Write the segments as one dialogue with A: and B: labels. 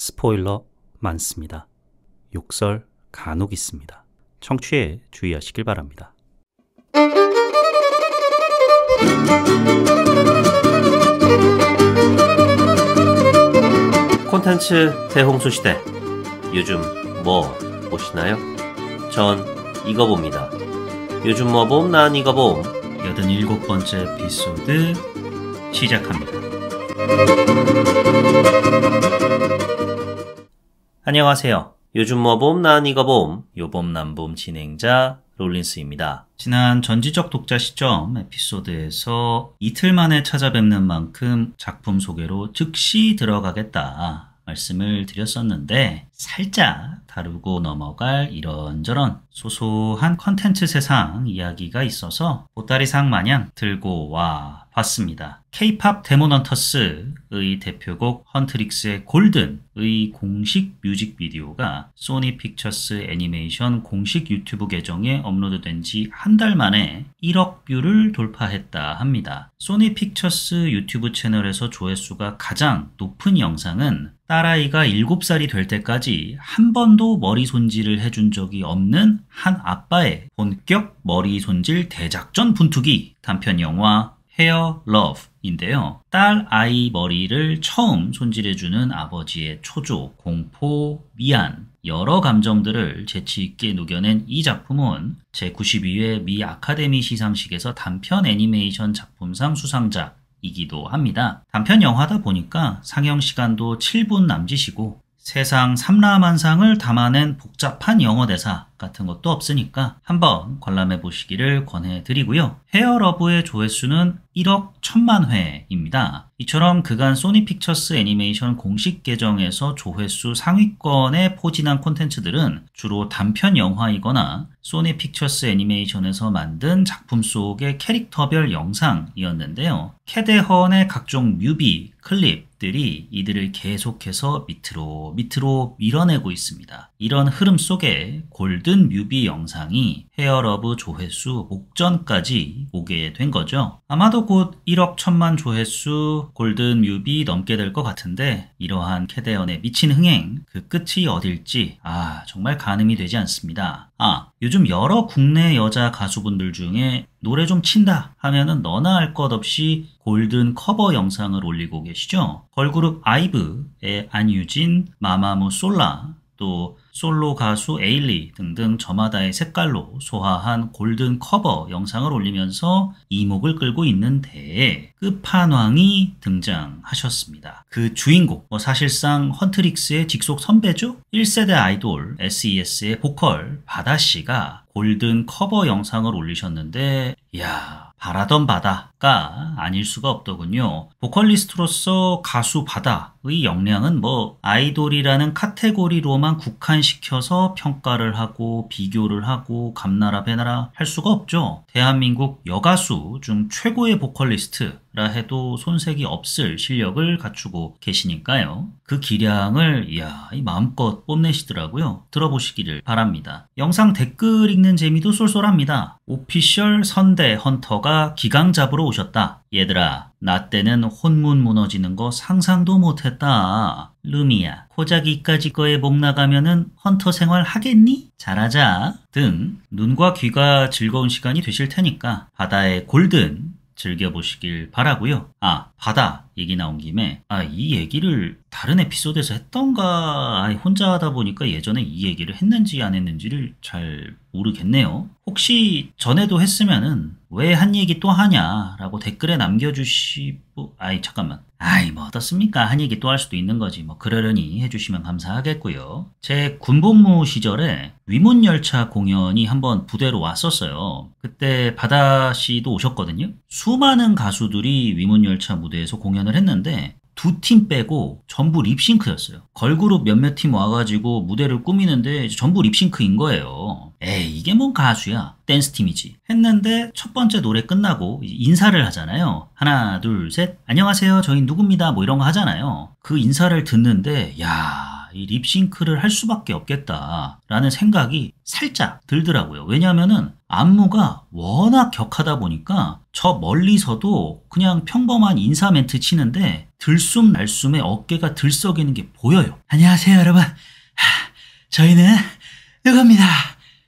A: 스포일러 많습니다. 욕설 간혹 있습니다. 청취에 주의하시길 바랍니다.
B: 콘텐츠 대홍수시대, 요즘 뭐 보시나요? 전 이거 봅니다. 요즘 뭐 봄, 난 이거 봄 87번째 에피소드 시작합니다. 안녕하세요. 요즘 뭐 봄, 난 이거 봄 요봄 남봄 진행자 롤린스입니다. 지난 전지적 독자 시점 에피소드에서 이틀 만에 찾아뵙는 만큼 작품 소개로 즉시 들어가겠다 말씀을 드렸었는데, 살짝 다루고 넘어갈 이런저런 소소한 컨텐츠 세상 이야기가 있어서 보따리상 마냥 들고 와 봤습니다. K-POP 데몬헌터스의 대표곡 헌트릭스의 골든의 공식 뮤직비디오가 소니 픽처스 애니메이션 공식 유튜브 계정에 업로드된 지 한 달 만에 1억 뷰를 돌파했다 합니다. 소니 픽처스 유튜브 채널에서 조회수가 가장 높은 영상은 딸아이가 7살이 될 때까지 한 번도 머리 손질을 해준 적이 없는 한 아빠의 본격 머리 손질 대작전 분투기 단편 영화 헤어 러브인데요. 딸 아이 머리를 처음 손질해주는 아버지의 초조, 공포, 미안, 여러 감정들을 재치있게 녹여낸 이 작품은 제92회 미 아카데미 시상식에서 단편 애니메이션 작품상 수상자이기도 합니다. 단편 영화다 보니까 상영 시간도 7분 남짓이고 세상 삼라만상을 담아낸 복잡한 영어 대사 같은 것도 없으니까 한번 관람해 보시기를 권해드리고요. 헤어러브의 조회수는 1억 1000만 회입니다. 이처럼 그간 소니 픽처스 애니메이션 공식 계정에서 조회수 상위권에 포진한 콘텐츠들은 주로 단편 영화이거나 소니 픽처스 애니메이션에서 만든 작품 속의 캐릭터별 영상이었는데요. 캐데헌의 각종 뮤비, 클립들이 이들을 계속해서 밑으로 밀어내고 있습니다. 이런 흐름 속에 골든 뮤비 영상이 헤어러브 조회수 목전까지 오게 된 거죠. 아마도 곧 1억 1000만 조회수 골든 뮤비 넘게 될 것 같은데, 이러한 캐데헌의 미친 흥행 그 끝이 어딜지 정말 가늠이 되지 않습니다. 요즘 여러 국내 여자 가수분들 중에 노래 좀 친다 하면은 너나 할 것 없이 골든 커버 영상을 올리고 계시죠. 걸그룹 아이브의 안유진, 마마무 솔라, 또 솔로 가수 에일리 등등 저마다의 색깔로 소화한 골든 커버 영상을 올리면서 이목을 끌고 있는데, 끝판왕이 등장하셨습니다. 그 주인공, 사실상 헌트릭스의 직속 선배죠? 1세대 아이돌 SES의 보컬 바다씨가 골든 커버 영상을 올리셨는데, 바라던 바다가 아닐 수가 없더군요. 보컬리스트로서 가수 바다의 역량은 아이돌이라는 카테고리로만 국한시켜서 평가를 하고 비교를 하고 감나라 배나라 할 수가 없죠. 대한민국 여가수 중 최고의 보컬리스트라 해도 손색이 없을 실력을 갖추고 계시니까요. 그 기량을 마음껏 뽐내시더라고요. 들어보시기를 바랍니다. 영상 댓글 읽는 재미도 쏠쏠합니다. 오피셜 선대 헌터가 기강 잡으러 오셨다. 얘들아, 나 때는 혼문 무너지는 거 상상도 못했다. 루미야, 고작 이까지 거에 목 나가면은 헌터 생활 하겠니? 잘하자. 등 눈과 귀가 즐거운 시간이 되실 테니까 바다의 골든 즐겨보시길 바라고요. 바다 얘기 나온 김에 이 얘기를 다른 에피소드에서 했던가 혼자 하다 보니까 예전에 이 얘기를 했는지 안 했는지를 잘 모르겠네요. 혹시 전에도 했으면은 왜 한 얘기 또 하냐 라고 댓글에 남겨주시고 잠깐만 어떻습니까? 한 얘기 또 할 수도 있는 거지. 그러려니 해주시면 감사하겠고요. 제 군복무 시절에 위문열차 공연이 한번 부대로 왔었어요. 그때 바다씨도 오셨거든요. 수많은 가수들이 위문열차 무대에서 공연을 했는데 두 팀 빼고 전부 립싱크였어요. 걸그룹 몇몇 팀 와가지고 무대를 꾸미는데 전부 립싱크인 거예요. 이게 뭔 가수야, 댄스팀이지 했는데, 첫 번째 노래 끝나고 인사를 하잖아요. 하나 둘 셋 안녕하세요 저희 누구입니다 이런 거 하잖아요. 그 인사를 듣는데 이 립싱크를 할 수밖에 없겠다라는 생각이 살짝 들더라고요. 왜냐하면은 안무가 워낙 격하다 보니까 저 멀리서도 그냥 평범한 인사 멘트 치는데 들숨날숨에 어깨가 들썩이는 게 보여요. 안녕하세요 여러분. 저희는 이겁니다.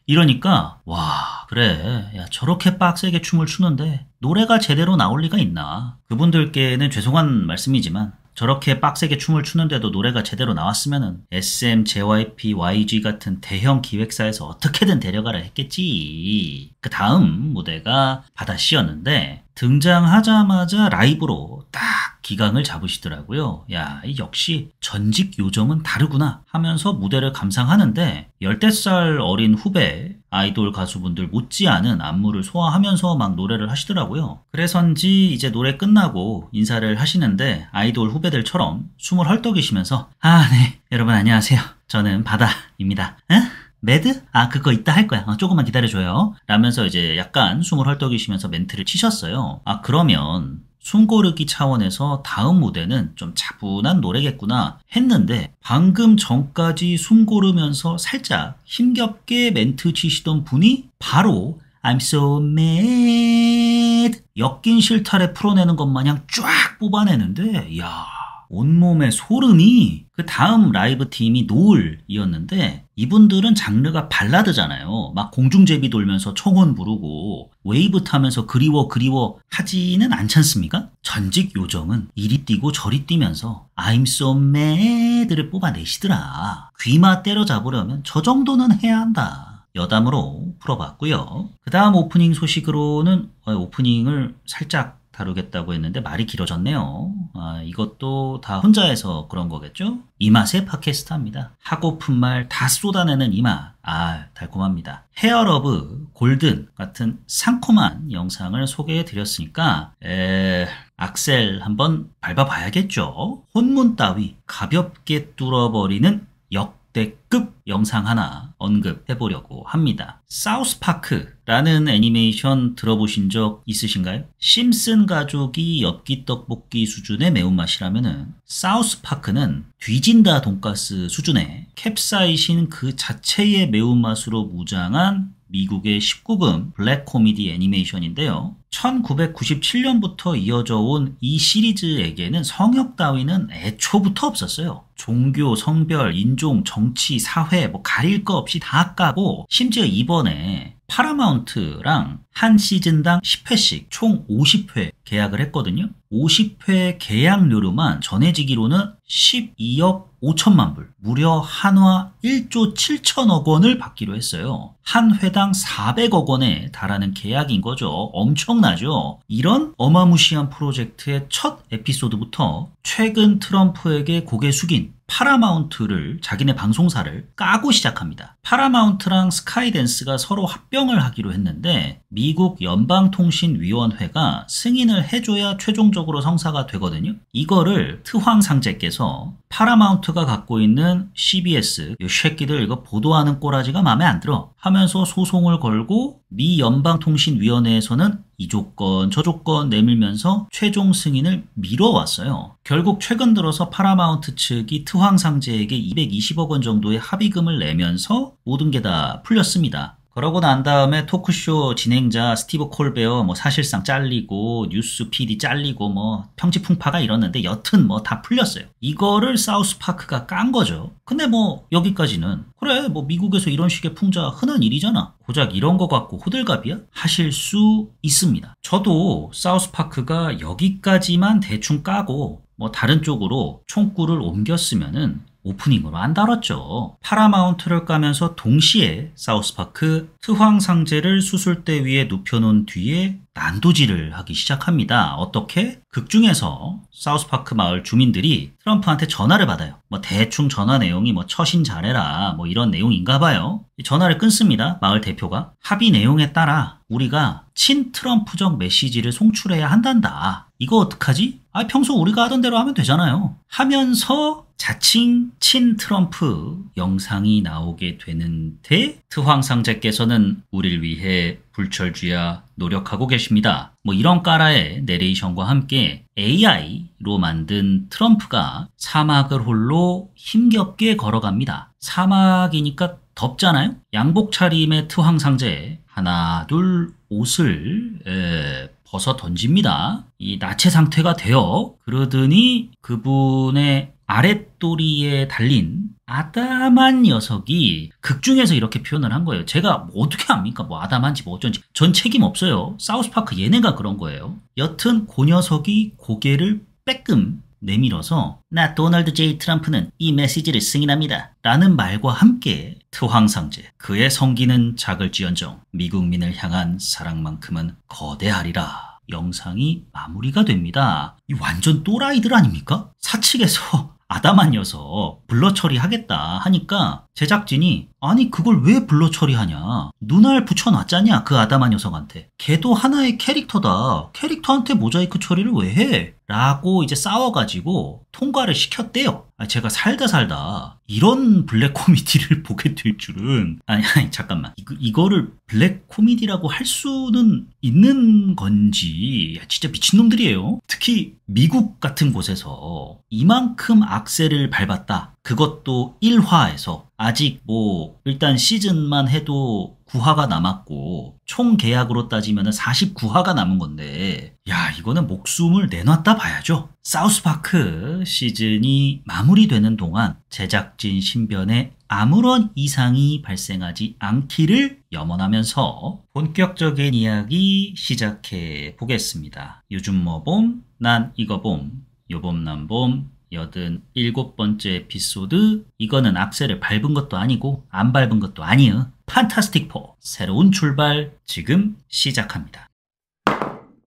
B: 이러니까 와 그래 야 저렇게 빡세게 춤을 추는데 노래가 제대로 나올 리가 있나. 그분들께는 죄송한 말씀이지만 저렇게 빡세게 춤을 추는데도 노래가 제대로 나왔으면은 SM, JYP, YG 같은 대형 기획사에서 어떻게든 데려가라 했겠지. 그 다음 무대가 바다씨였는데 등장하자마자 라이브로 딱 기강을 잡으시더라고요. 야, 역시 전직 요정은 다르구나 하면서 무대를 감상하는데 10살 어린 후배 아이돌 가수분들 못지않은 안무를 소화하면서 막 노래를 하시더라고요. 그래서인지 이제 노래 끝나고 인사를 하시는데 아이돌 후배들처럼 숨을 헐떡이시면서 네 여러분 안녕하세요. 저는 바다입니다. 응? 매드? 그거 이따 할 거야. 조금만 기다려줘요. 라면서 이제 약간 숨을 헐떡이시면서 멘트를 치셨어요. 그러면 숨 고르기 차원에서 다음 무대는 좀 차분한 노래겠구나 했는데 방금 전까지 숨 고르면서 살짝 힘겹게 멘트 치시던 분이 바로 I'm so mad 엮인 실타래 풀어내는 것 마냥 쫙 뽑아내는데 이야 온몸에 소름이. 그 다음 라이브 팀이 노을이었는데 이분들은 장르가 발라드잖아요. 막 공중제비 돌면서 청혼 부르고 웨이브 타면서 그리워 하지는 않잖습니까? 전직 요정은 이리 뛰고 저리 뛰면서 I'm so mad를 뽑아내시더라. 귀마 때려잡으려면 저 정도는 해야 한다. 여담으로 풀어봤고요. 그 다음 오프닝 소식으로는 오프닝을 살짝 다루겠다고 했는데 말이 길어졌네요. 이것도 다 혼자 해서 그런 거겠죠? 이 맛의 팟캐스트입니다. 하고픈 말 다 쏟아내는 이 맛. 달콤합니다. 헤어러브 골든 같은 상콤한 영상을 소개해 드렸으니까 악셀 한번 밟아봐야겠죠? 혼문 따위 가볍게 뚫어버리는 역대급 영상 하나 언급해보려고 합니다. 사우스파크라는 애니메이션 들어보신 적 있으신가요? 심슨 가족이 엽기 떡볶이 수준의 매운맛이라면은 사우스파크는 뒤진다 돈가스 수준의 캡사이신 그 자체의 매운맛으로 무장한 미국의 19금 블랙 코미디 애니메이션인데요. 1997년부터 이어져 온 이 시리즈에게는 성역 따위는 애초부터 없었어요. 종교, 성별, 인종, 정치, 사회 가릴 거 없이 다 까고 심지어 이번에 파라마운트랑 한 시즌당 10회씩 총 50회 계약을 했거든요. 50회 계약료로만 전해지기로는 12억 5천만 불, 무려 한화 1조 7천억 원을 받기로 했어요. 한 회당 400억 원에 달하는 계약인 거죠. 엄청나죠? 이런 어마무시한 프로젝트의 첫 에피소드부터 최근 트럼프에게 고개 숙인 파라마운트를 자기네 방송사를 까고 시작합니다. 파라마운트랑 스카이댄스가 서로 합병을 하기로 했는데 미국 연방통신위원회가 승인을 해줘야 최종적으로 성사가 되거든요. 이거를 트황상제께서 파라마운트가 갖고 있는 CBS 이 새끼들 이거 보도하는 꼬라지가 마음에 안 들어 하면서 소송을 걸고 미 연방통신위원회에서는 이 조건 저 조건 내밀면서 최종 승인을 미뤄왔어요. 결국 최근 들어서 파라마운트 측이 트황상제에게 220억 원 정도의 합의금을 내면서 모든 게 다 풀렸습니다. 그러고 난 다음에 토크쇼 진행자 스티브 콜베어 사실상 잘리고 뉴스 PD 잘리고 평지풍파가 일었는데 여튼 다 풀렸어요. 이거를 사우스파크가 깐 거죠. 근데 여기까지는 그래 미국에서 이런 식의 풍자 흔한 일이잖아. 고작 이런 거 갖고 호들갑이야? 하실 수 있습니다. 저도 사우스파크가 여기까지만 대충 까고 다른 쪽으로 총구를 옮겼으면은 오프닝으로 안 다뤘죠. 파라마운트를 까면서 동시에 사우스파크 트황상제를 수술대 위에 눕혀놓은 뒤에 난도질을 하기 시작합니다. 어떻게? 극중에서 사우스파크 마을 주민들이 트럼프한테 전화를 받아요. 대충 전화 내용이 처신 잘해라 이런 내용인가 봐요. 전화를 끊습니다. 마을 대표가. 합의 내용에 따라 우리가 친트럼프적 메시지를 송출해야 한단다. 이거 어떡하지? 평소 우리가 하던 대로 하면 되잖아요. 하면서 자칭 친 트럼프 영상이 나오게 되는데 트황상제께서는 우릴 위해 불철주야 노력하고 계십니다. 뭐 이런 까라의 내레이션과 함께 AI로 만든 트럼프가 사막을 홀로 힘겹게 걸어갑니다. 사막이니까 덥잖아요? 양복 차림의 트황상제 하나 둘 옷을 벗어 던집니다. 이 나체 상태가 되어 그러더니 그분의 아랫도리에 달린 아담한 녀석이 극중에서 이렇게 표현을 한 거예요. 제가 뭐 어떻게 압니까? 뭐 아담한지 뭐 어쩐지 전 책임 없어요. 사우스파크 얘네가 그런 거예요. 여튼 그 녀석이 고개를 빼끔 내밀어서 나 도널드 제이 트럼프는 이 메시지를 승인합니다 라는 말과 함께 트황상제 그의 성기는 작을지언정 미국민을 향한 사랑만큼은 거대하리라 영상이 마무리가 됩니다. 이 완전 또라이들 아닙니까? 사측에서 아담한 녀석 블러 처리하겠다 하니까 제작진이 아니 그걸 왜 블러 처리하냐 눈알 붙여놨잖냐 그 아담한 녀석한테 걔도 하나의 캐릭터다 캐릭터한테 모자이크 처리를 왜 해? 라고 이제 싸워가지고 통과를 시켰대요. 제가 살다 이런 블랙 코미디를 보게 될 줄은 아니 잠깐만 이거를 블랙 코미디라고 할 수는 있는 건지 진짜 미친놈들이에요. 특히 미국 같은 곳에서 이만큼 악셀을 밟았다. 그것도 1화에서 아직 뭐 일단 시즌만 해도 9화가 남았고 총 계약으로 따지면 49화가 남은 건데 야 이거는 목숨을 내놨다 봐야죠. 사우스파크 시즌이 마무리되는 동안 제작진 신변에 아무런 이상이 발생하지 않기를 염원하면서 본격적인 이야기 시작해 보겠습니다. 요즘 뭐 봄? 난 이거 봄. 요봄 난봄 87번째 에피소드. 이거는 악셀을 밟은 것도 아니고 안 밟은 것도 아니에요. 판타스틱 4 새로운 출발 지금 시작합니다.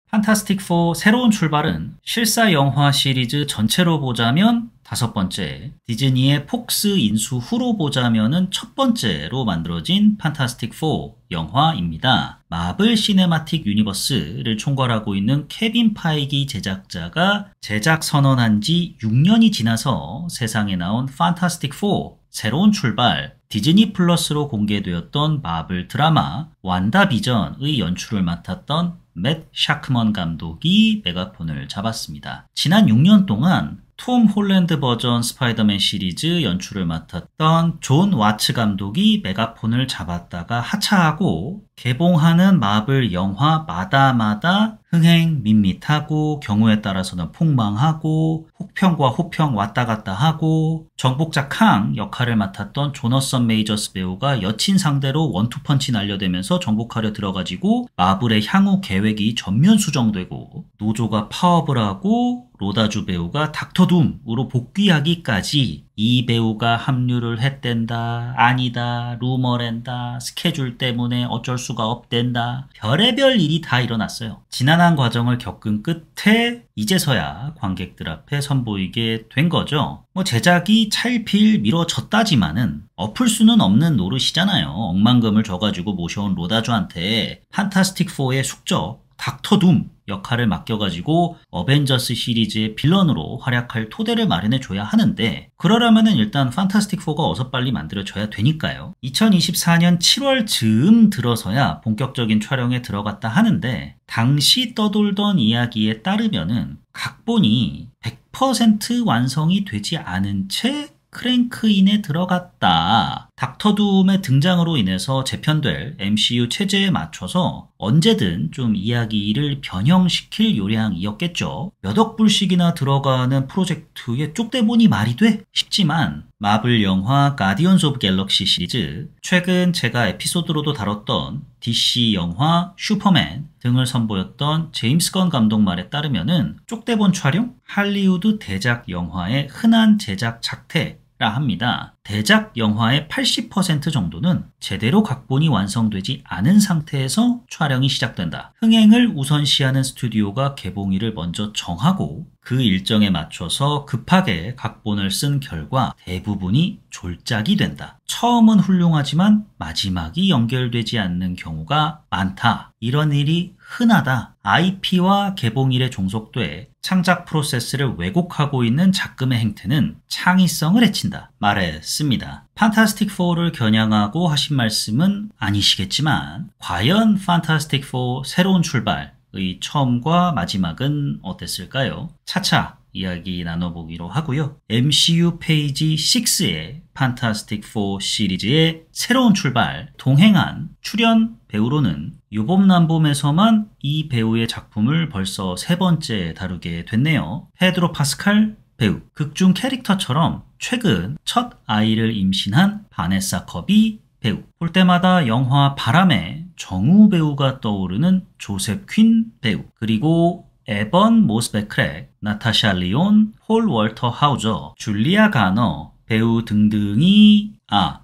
B: 판타스틱 4 새로운 출발은 실사 영화 시리즈 전체로 보자면 5번째, 디즈니의 폭스 인수 후로 보자면은 첫 번째로 만들어진 판타스틱 4 영화입니다. 마블 시네마틱 유니버스를 총괄하고 있는 케빈 파이기 제작자가 제작 선언한 지 6년이 지나서 세상에 나온 판타스틱 4 새로운 출발, 디즈니 플러스로 공개되었던 마블 드라마 완다비전의 연출을 맡았던 맷 샤크먼 감독이 메가폰을 잡았습니다. 지난 6년 동안 톰 홀랜드 버전 스파이더맨 시리즈 연출을 맡았던 존 와츠 감독이 메가폰을 잡았다가 하차하고 개봉하는 마블 영화마다 흥행 밋밋하고 경우에 따라서는 폭망하고 혹평과 호평 왔다 갔다 하고 정복자 캉 역할을 맡았던 조너선 메이저스 배우가 여친 상대로 원투펀치 날려대면서 정복하려 들어가지고 마블의 향후 계획이 전면 수정되고 노조가 파업을 하고 로다주 배우가 닥터둠으로 복귀하기까지 이 배우가 합류를 했댄다, 아니다, 루머랜다, 스케줄 때문에 어쩔 수가 없댄다, 별의별 일이 다 일어났어요. 지난한 과정을 겪은 끝에 이제서야 관객들 앞에 선보이게 된 거죠. 뭐 제작이 찰필 미뤄졌다지만은 엎을 수는 없는 노릇이잖아요. 억만금을 줘가지고 모셔온 로다주한테 판타스틱 4의 숙적 닥터둠 역할을 맡겨가지고 어벤져스 시리즈의 빌런으로 활약할 토대를 마련해줘야 하는데 그러려면은 일단 판타스틱 4가 어서 빨리 만들어져야 되니까요. 2024년 7월 즈음 들어서야 본격적인 촬영에 들어갔다 하는데 당시 떠돌던 이야기에 따르면은 각본이 100% 완성이 되지 않은 채 크랭크인에 들어갔다. 닥터둠의 등장으로 인해서 재편될 MCU 체제에 맞춰서 언제든 좀 이야기를 변형시킬 요량이었겠죠. 몇 억 불씩이나 들어가는 프로젝트에 쪽대보니 말이 돼? 싶지만 마블 영화 가디언즈 오브 갤럭시 시리즈, 최근 제가 에피소드로도 다뤘던 DC 영화 슈퍼맨 등을 선보였던 제임스 건 감독 말에 따르면은 쪽대본 촬영? 할리우드 대작 영화의 흔한 제작 작태라 합니다. 대작 영화의 80% 정도는 제대로 각본이 완성되지 않은 상태에서 촬영이 시작된다. 흥행을 우선시하는 스튜디오가 개봉일을 먼저 정하고 그 일정에 맞춰서 급하게 각본을 쓴 결과 대부분이 졸작이 된다. 처음은 훌륭하지만 마지막이 연결되지 않는 경우가 많다. 이런 일이 흔하다. IP와 개봉일에 종속돼 창작 프로세스를 왜곡하고 있는 작금의 행태는 창의성을 해친다 말했습니다. 판타스틱 4를 겨냥하고 하신 말씀은 아니시겠지만 과연 판타스틱 4 새로운 출발의 처음과 마지막은 어땠을까요? 차차 이야기 나눠보기로 하고요. MCU 페이지 6의 판타스틱 4 시리즈의 새로운 출발, 동행한 출연 배우로는 요봄남봄에서만 이 배우의 작품을 벌써 3번째 다루게 됐네요. 페드로 파스칼 배우, 극중 캐릭터처럼 최근 첫 아이를 임신한 바네사 커비 배우, 볼 때마다 영화 바람의 정우 배우가 떠오르는 조셉 퀸 배우, 그리고 에번 모스베 크랙, 나타샤 리온, 폴 월터 하우저, 줄리아 가너 배우 등등이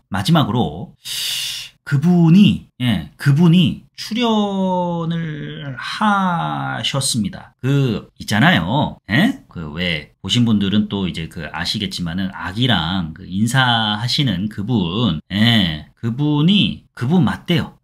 B: 마지막으로 그분이 출연을 하셨습니다. 있잖아요. 왜 보신 분들은 또 이제 아시겠지만은 아기랑 인사하시는 그분, 그분 맞대요.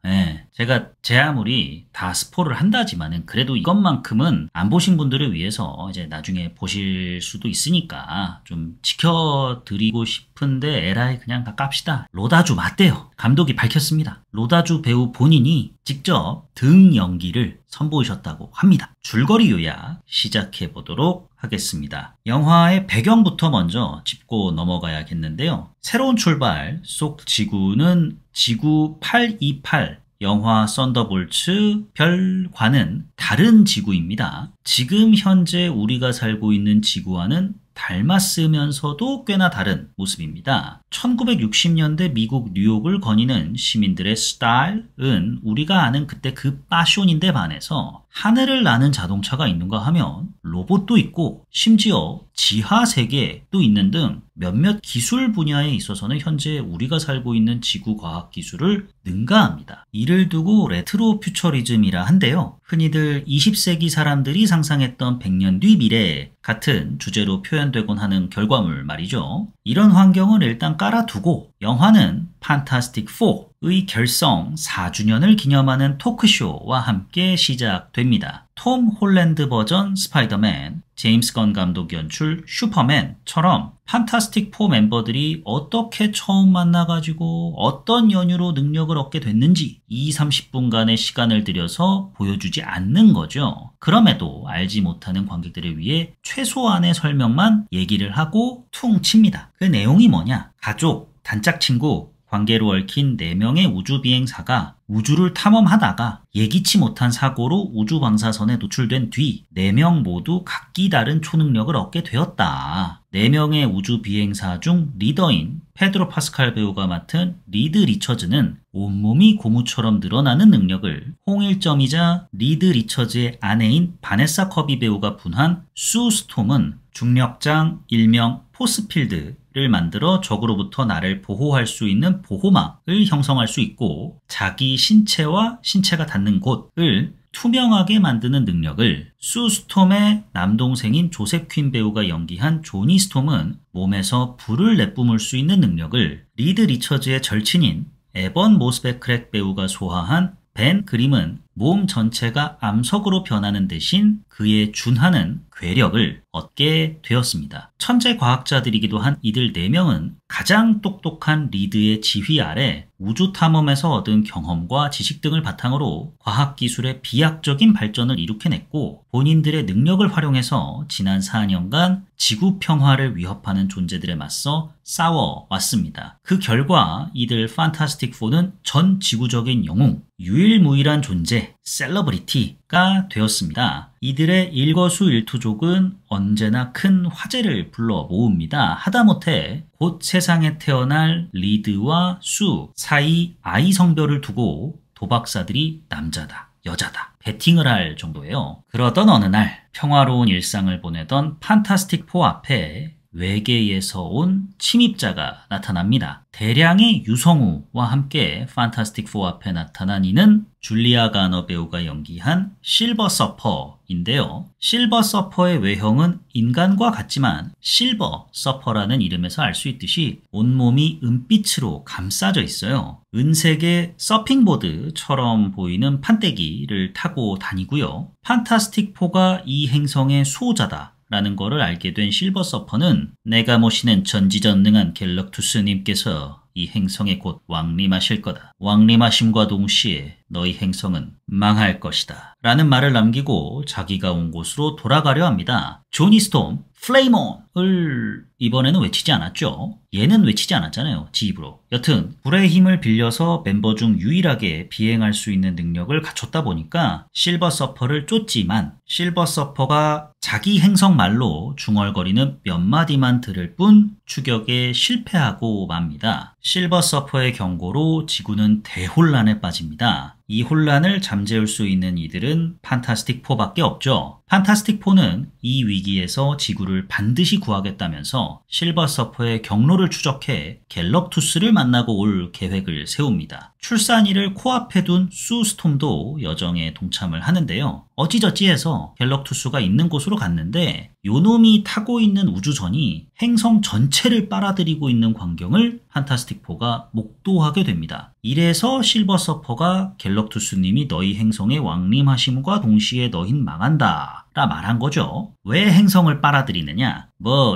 B: 제가 제 아무리 다 스포를 한다지만은 그래도 이것만큼은 안 보신 분들을 위해서 이제 나중에 보실 수도 있으니까 좀 지켜드리고 싶은데 에라이 그냥 깝시다. 로다주 맞대요. 감독이 밝혔습니다. 로다주 배우 본인이 직접 등 연기를 선보이셨다고 합니다. 줄거리 요약 시작해 보도록 하겠습니다. 영화의 배경부터 먼저 짚고 넘어가야겠는데요. 새로운 출발 속 지구는 지구 828 영화 썬더볼츠 별과는 다른 지구입니다. 지금 현재 우리가 살고 있는 지구와는 닮았으면서도 꽤나 다른 모습입니다. 1960년대 미국 뉴욕을 거니는 시민들의 스타일은 우리가 아는 그때 그 파쇼인데 반해서 하늘을 나는 자동차가 있는가 하면 로봇도 있고 심지어 지하 세계도 있는 등 몇몇 기술 분야에 있어서는 현재 우리가 살고 있는 지구 과학 기술을 능가합니다. 이를 두고 레트로 퓨처리즘이라 한데요. 흔히들 20세기 사람들이 상상했던 100년 뒤 미래 같은 주제로 표현되곤 하는 결과물 말이죠. 이런 환경을 일단 깔아두고 영화는 판타스틱 4의 결성 4주년을 기념하는 토크쇼와 함께 시작됩니다. 톰 홀랜드 버전 스파이더맨, 제임스 건 감독 연출 슈퍼맨처럼 판타스틱 4 멤버들이 어떻게 처음 만나가지고 어떤 연유로 능력을 얻게 됐는지 30분간의 시간을 들여서 보여주지 않는 거죠. 그럼에도 알지 못하는 관객들을 위해 최소한의 설명만 얘기를 하고 퉁 칩니다. 그 내용이 뭐냐? 가족, 단짝 친구, 관계로 얽힌 4명의 우주비행사가 우주를 탐험하다가 예기치 못한 사고로 우주 방사선에 노출된 뒤 4명 모두 각기 다른 초능력을 얻게 되었다. 4명의 우주 비행사 중 리더인 페드로 파스칼 배우가 맡은 리드 리처즈는 온몸이 고무처럼 늘어나는 능력을, 홍일점이자 리드 리처즈의 아내인 바네사 커비 배우가 분한 수 스톰은 중력장 일명 포스필드를 만들어 적으로부터 나를 보호할 수 있는 보호막을 형성할 수 있고, 자기 신체와 신체가 닿는 곳을 투명하게 만드는 능력을, 수 스톰의 남동생인 조셉 퀸 배우가 연기한 조니 스톰은 몸에서 불을 내뿜을 수 있는 능력을, 리드 리처즈의 절친인 에번 모스베 크랙 배우가 소화한 벤 그림은 몸 전체가 암석으로 변하는 대신 그에 준하는 괴력을 얻게 되었습니다. 천재 과학자들이기도 한 이들 4명은 가장 똑똑한 리드의 지휘 아래 우주 탐험에서 얻은 경험과 지식 등을 바탕으로 과학기술의 비약적인 발전을 이룩해냈고, 본인들의 능력을 활용해서 지난 4년간 지구 평화를 위협하는 존재들에 맞서 싸워왔습니다. 그 결과 이들 판타스틱 4는 전 지구적인 영웅, 유일무이한 존재, 셀러브리티가 되었습니다. 이들의 일거수일투족은 언제나 큰 화제를 불러 모읍니다. 하다못해 곧 세상에 태어날 리드와 수 사이 아이 성별을 두고 도박사들이 남자다, 여자다 배팅을 할 정도예요. 그러던 어느 날 평화로운 일상을 보내던 판타스틱 4 앞에 외계에서 온 침입자가 나타납니다. 대량의 유성우와 함께 판타스틱 4 앞에 나타난 이는 줄리아 가너 배우가 연기한 실버 서퍼인데요. 실버 서퍼의 외형은 인간과 같지만 실버 서퍼라는 이름에서 알 수 있듯이 온몸이 은빛으로 감싸져 있어요. 은색의 서핑보드처럼 보이는 판때기를 타고 다니고요. 판타스틱 4가 이 행성의 수호자다 라는 거를 알게 된 실버 서퍼는 내가 모시는 전지전능한 갤럭투스님께서 이 행성에 곧 왕림하실 거다. 왕림하심과 동시에 너희 행성은 망할 것이다. 라는 말을 남기고 자기가 온 곳으로 돌아가려 합니다. 조니 스톰, 플레이몬을 이번에는 외치지 않았죠. 얘는 외치지 않았잖아요. 지 입으로. 여튼 불의 힘을 빌려서 멤버 중 유일하게 비행할 수 있는 능력을 갖췄다 보니까 실버 서퍼를 쫓지만 실버 서퍼가 자기 행성 말로 중얼거리는 몇 마디만 들을 뿐 추격에 실패하고 맙니다. 실버 서퍼의 경고로 지구는 대혼란에 빠집니다. 이 혼란을 잠재울 수 있는 이들은 판타스틱 4밖에 없죠. 판타스틱 4는 이 위기에서 지구를 반드시 구하겠다면서 실버 서퍼의 경로를 추적해 갤럭투스를 만나고 올 계획을 세웁니다. 출산일을 코앞에 둔 수 스톰도 여정에 동참을 하는데요. 어찌저찌해서 갤럭투스가 있는 곳으로 갔는데 요놈이 타고 있는 우주선이 행성 전체를 빨아들이고 있는 광경을 판타스틱 4가 목도하게 됩니다. 이래서 실버 서퍼가 갤럭투스님이 너희 행성에 왕림하심과 동시에 너흰 망한다 라 말한 거죠. 왜 행성을 빨아들이느냐?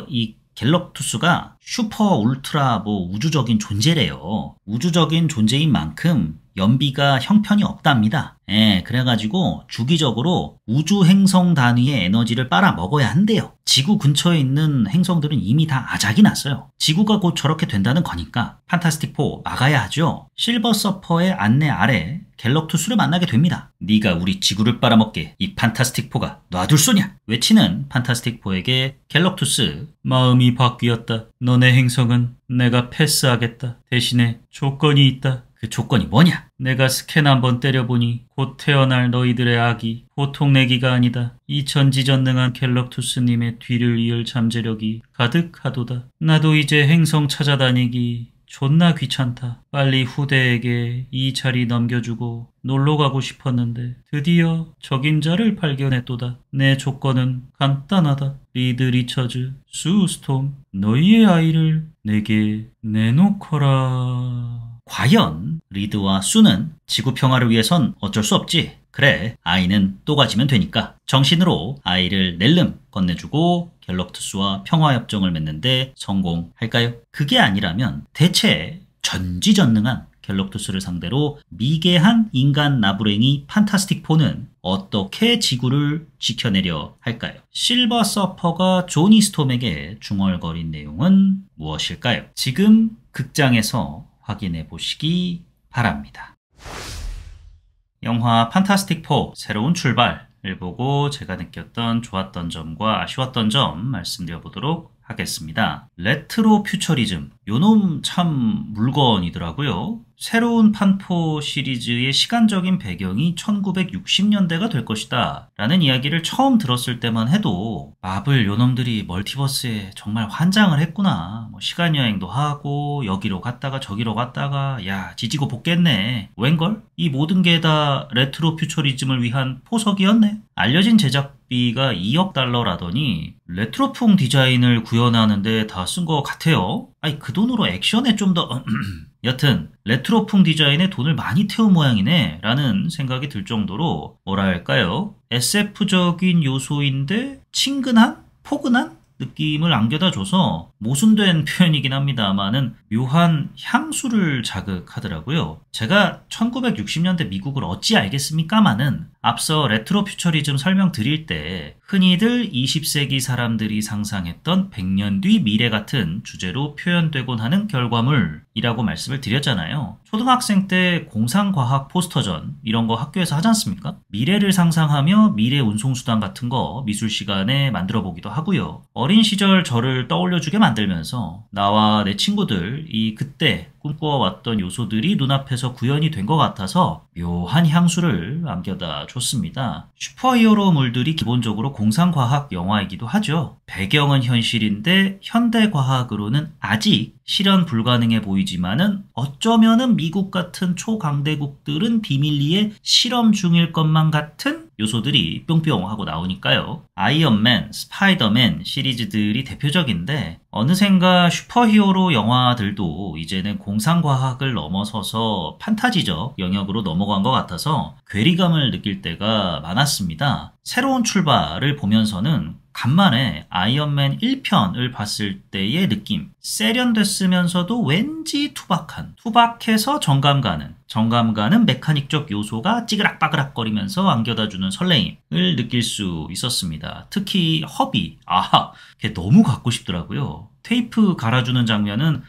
B: 이 갤럭투스가 슈퍼 울트라 우주적인 존재래요. 우주적인 존재인 만큼 연비가 형편이 없답니다. 그래가지고 주기적으로 우주 행성 단위의 에너지를 빨아먹어야 한대요. 지구 근처에 있는 행성들은 이미 다 아작이 났어요. 지구가 곧 저렇게 된다는 거니까 판타스틱 4 막아야 하죠. 실버 서퍼의 안내 아래 갤럭투스를 만나게 됩니다. 네가 우리 지구를 빨아먹게 이 판타스틱 4가 놔둘 소냐? 외치는 판타스틱 4에게 갤럭투스 마음이 바뀌었다. 너네 행성은 내가 패스하겠다. 대신에 조건이 있다. 그 조건이 뭐냐? 내가 스캔 한번 때려보니 곧 태어날 너희들의 아기 보통 내기가 아니다. 이 전지전능한 갤럭투스님의 뒤를 이을 잠재력이 가득하도다. 나도 이제 행성 찾아다니기 존나 귀찮다. 빨리 후대에게 이 자리 넘겨주고 놀러가고 싶었는데 드디어 적임자를 발견했도다. 내 조건은 간단하다. 리드 리처즈, 수 스톰, 너희의 아이를 내게 내놓거라. 과연 리드와 수는 지구 평화를 위해선 어쩔 수 없지. 그래, 아이는 또 가지면 되니까 정신으로 아이를 낼름 건네주고 갤럭투스와 평화협정을 맺는데 성공할까요? 그게 아니라면 대체 전지전능한 갤럭투스를 상대로 미개한 인간 나부랭이 판타스틱 4는 어떻게 지구를 지켜내려 할까요? 실버 서퍼가 조니 스톰에게 중얼거린 내용은 무엇일까요? 지금 극장에서 확인해 보시기 바랍니다. 영화 판타스틱 4 새로운 출발을 보고 제가 느꼈던 좋았던 점과 아쉬웠던 점 말씀드려 보도록 하겠습니다. 레트로 퓨처리즘, 요놈 참 물건이더라고요. 새로운 판포 시리즈의 시간적인 배경이 1960년대가 될 것이다 라는 이야기를 처음 들었을 때만 해도 마블 요놈들이 멀티버스에 정말 환장을 했구나. 시간여행도 하고 여기로 갔다가 저기로 갔다가 야 지지고 볶겠네. 웬걸? 이 모든 게 다 레트로 퓨처리즘을 위한 포석이었네. 알려진 제작비가 2억 달러라더니 레트로풍 디자인을 구현하는데 다 쓴 것 같아요. 아니 그 돈으로 액션에 좀 더 여튼 레트로풍 디자인에 돈을 많이 태운 모양이네 라는 생각이 들 정도로 뭐랄까요? SF적인 요소인데 친근한? 포근한? 느낌을 안겨다줘서 모순된 표현이긴 합니다만은 묘한 향수를 자극하더라고요. 제가 1960년대 미국을 어찌 알겠습니까마는 앞서 레트로 퓨처리즘 설명드릴 때 흔히들 20세기 사람들이 상상했던 100년 뒤 미래 같은 주제로 표현되곤 하는 결과물이라고 말씀을 드렸잖아요. 초등학생 때 공상과학 포스터전 이런 거 학교에서 하지 않습니까? 미래를 상상하며 미래 운송수단 같은 거 미술 시간에 만들어 보기도 하고요. 어린 시절 저를 떠올려주게 만들면서 나와 내 친구들 이 그때 꿈꿔왔던 요소들이 눈앞에서 구현이 된 것 같아서 묘한 향수를 안겨다 줬습니다. 슈퍼히어로물들이 기본적으로 공상과학 영화이기도 하죠. 배경은 현실인데 현대과학으로는 아직 실현 불가능해 보이지만은 어쩌면은 미국 같은 초강대국들은 비밀리에 실험 중일 것만 같은 요소들이 뿅뿅 하고 나오니까요. 아이언맨, 스파이더맨 시리즈들이 대표적인데 어느샌가 슈퍼히어로 영화들도 이제는 공상과학을 넘어서서 판타지적 영역으로 넘어간 것 같아서 괴리감을 느낄 때가 많았습니다. 새로운 출발을 보면서는 간만에 아이언맨 1편을 봤을 때의 느낌, 세련됐으면서도 왠지 투박해서 정감 가는 메카닉적 요소가 찌그락빠그락거리면서 안겨다주는 설레임을 느낄 수 있었습니다. 특히 허비, 걔 너무 갖고 싶더라고요. 테이프 갈아주는 장면은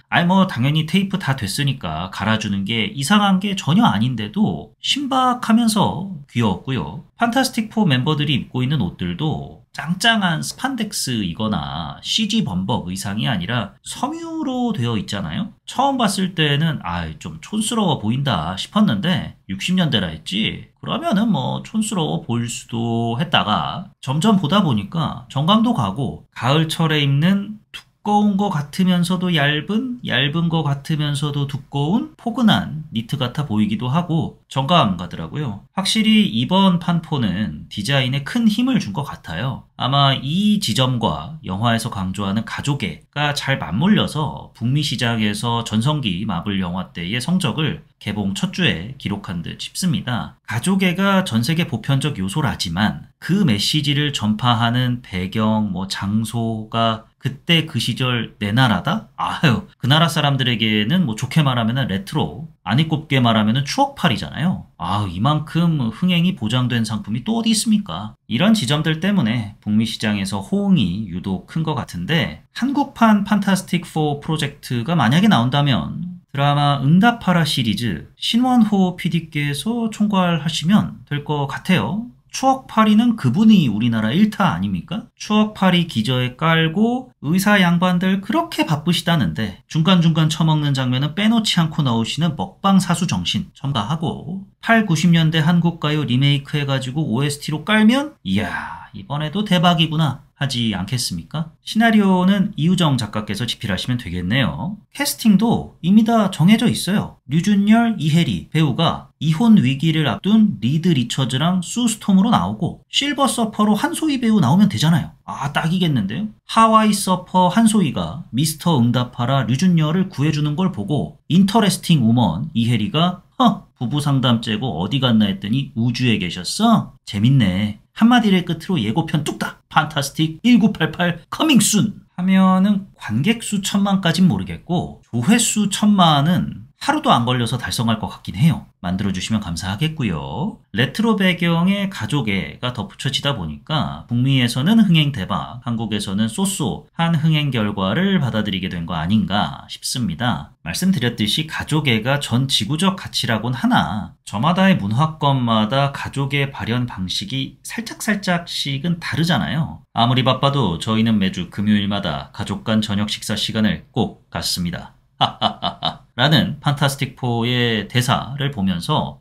B: 당연히 테이프 다 됐으니까 갈아주는 게 이상한 게 전혀 아닌데도 신박하면서 귀여웠고요. 판타스틱 4 멤버들이 입고 있는 옷들도 짱짱한 스판덱스이거나 CG 범벅 의상이 아니라 섬유로 되어 있잖아요. 처음 봤을 때는 좀 촌스러워 보인다 싶었는데 60년대라 했지? 그러면은 촌스러워 보일 수도 했다가 점점 보다 보니까 정감도 가고 가을철에 입는 두꺼운 거 같으면서도 얇은 거 같으면서도 두꺼운 포근한 니트 같아 보이기도 하고 정감 가더라고요. 확실히 이번 판포는 디자인에 큰 힘을 준 것 같아요. 아마 이 지점과 영화에서 강조하는 가족애가 잘 맞물려서 북미 시장에서 전성기 마블 영화 때의 성적을 개봉 첫 주에 기록한 듯 싶습니다. 가족애가 전 세계 보편적 요소라지만 그 메시지를 전파하는 배경, 장소가 그때 그 시절 내 나라다? 그 나라 사람들에게는 좋게 말하면 레트로, 아니 곱게 말하면 추억팔이잖아요. 이만큼 흥행이 보장된 상품이 또 어디 있습니까? 이런 지점들 때문에 북미 시장에서 호응이 유독 큰 것 같은데 한국판 판타스틱 4 프로젝트가 만약에 나온다면 드라마 응답하라 시리즈 신원호 PD께서 총괄하시면 될 것 같아요. 추억팔이는 그분이 우리나라 1타 아닙니까? 추억팔이 기저에 깔고 의사 양반들 그렇게 바쁘시다는데 중간중간 처먹는 장면은 빼놓지 않고 나오시는 먹방 사수 정신 첨가하고 8, 90년대 한국가요 리메이크 해가지고 OST로 깔면 이야 이번에도 대박이구나 하지 않겠습니까? 시나리오는 이우정 작가께서 집필하시면 되겠네요. 캐스팅도 이미 다 정해져 있어요. 류준열, 이혜리 배우가 이혼 위기를 앞둔 리드 리처즈랑 수 스톰으로 나오고 실버 서퍼로 한소희 배우 나오면 되잖아요. 딱이겠는데요? 하와이 서퍼 한소희가 미스터 응답하라 류준열을 구해주는 걸 보고 인터레스팅 우먼 이혜리가 부부 상담 째고 어디 갔나 했더니 우주에 계셨어? 재밌네. 한마디를 끝으로 예고편 뚝딱! 판타스틱 1988 커밍순! 하면은 관객 수 1000만까진 모르겠고 조회수 1000만은 하루도 안 걸려서 달성할 것 같긴 해요. 만들어주시면 감사하겠고요. 레트로 배경에 가족애가 덧붙여지다 보니까 북미에서는 흥행 대박, 한국에서는 쏘쏘한 흥행 결과를 받아들이게 된 거 아닌가 싶습니다. 말씀드렸듯이 가족애가 전 지구적 가치라곤 하나 저마다의 문화권마다 가족애 발현 방식이 살짝씩은 다르잖아요. 아무리 바빠도 저희는 매주 금요일마다 가족 간 저녁 식사 시간을 꼭 갖습니다. 라는 판타스틱 4의 대사를 보면서